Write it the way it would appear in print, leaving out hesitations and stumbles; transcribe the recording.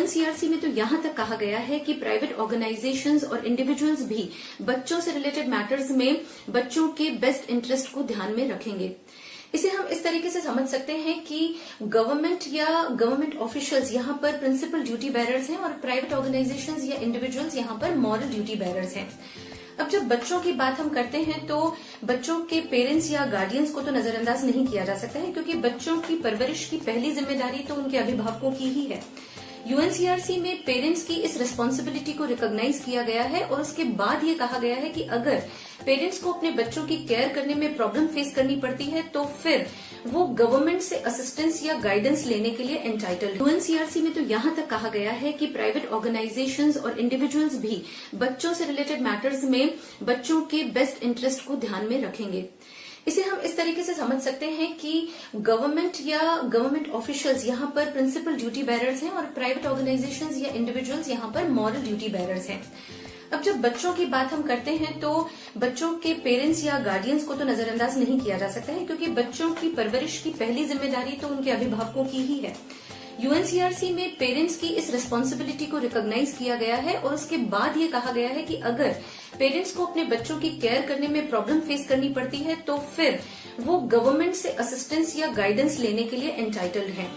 UNCRC में तो यहाँ तक कहा गया है कि प्राइवेट ऑर्गेनाइजेशंस और इंडिविजुअल्स भी बच्चों से रिलेटेड मैटर्स में बच्चों के बेस्ट इंटरेस्ट को ध्यान में रखेंगे। इसे हम इस तरीके से समझ सकते हैं कि गवर्नमेंट या गवर्नमेंट ऑफिशियल्स यहाँ पर प्रिंसिपल ड्यूटी बेरर्स हैं और प्राइवेट ऑर्गेनाइजेशंस या इंडिविजुअल्स यहाँ पर मॉरल ड्यूटी बेरर्स हैं। अब जब बच्चों की बात हम करते हैं तो बच्चों के पेरेंट्स या गार्डियंस को तो नजरअंदाज नहीं किया जा सकता है, क्योंकि बच्चों की परवरिश की पहली जिम्मेदारी तो उनके अभिभावकों की ही है। यूएनसीआरसी में पेरेंट्स की इस रिस्पॉन्सिबिलिटी को रिकॉग्नाइज किया गया है और उसके बाद ये कहा गया है कि अगर पेरेंट्स को अपने बच्चों की केयर करने में प्रॉब्लम फेस करनी पड़ती है तो फिर वो गवर्नमेंट से असिस्टेंस या गाइडेंस लेने के लिए एंटाइटल्ड। यूएनसीआरसी में तो यहाँ तक कहा गया है कि प्राइवेट ऑर्गेनाइजेशंस और इंडिविजुअल्स भी बच्चों से रिलेटेड मैटर्स में बच्चों के बेस्ट इंटरेस्ट को ध्यान में रखेंगे। इसे हम इस तरीके से समझ सकते हैं कि गवर्नमेंट या गवर्नमेंट ऑफिशियल्स यहाँ पर प्रिंसिपल ड्यूटी बेरर्स हैं और प्राइवेट ऑर्गेनाइजेशंस या इंडिविजुअल्स यहाँ पर मॉरल ड्यूटी बेरर्स हैं। अब जब बच्चों की बात हम करते हैं तो बच्चों के पेरेंट्स या गार्डियंस को तो नजरअंदाज नहीं किया जा सकता है, क्योंकि बच्चों की परवरिश की पहली जिम्मेदारी तो उनके अभिभावकों की ही है। यूएनसीआरसी में पेरेंट्स की इस रिस्पॉन्सिबिलिटी को रिकॉग्नाइज किया गया है और उसके बाद ये कहा गया है कि अगर पेरेंट्स को अपने बच्चों की केयर करने में प्रॉब्लम फेस करनी पड़ती है तो फिर वो गवर्नमेंट से असिस्टेंस या गाइडेंस लेने के लिए एंटाइटल्ड हैं।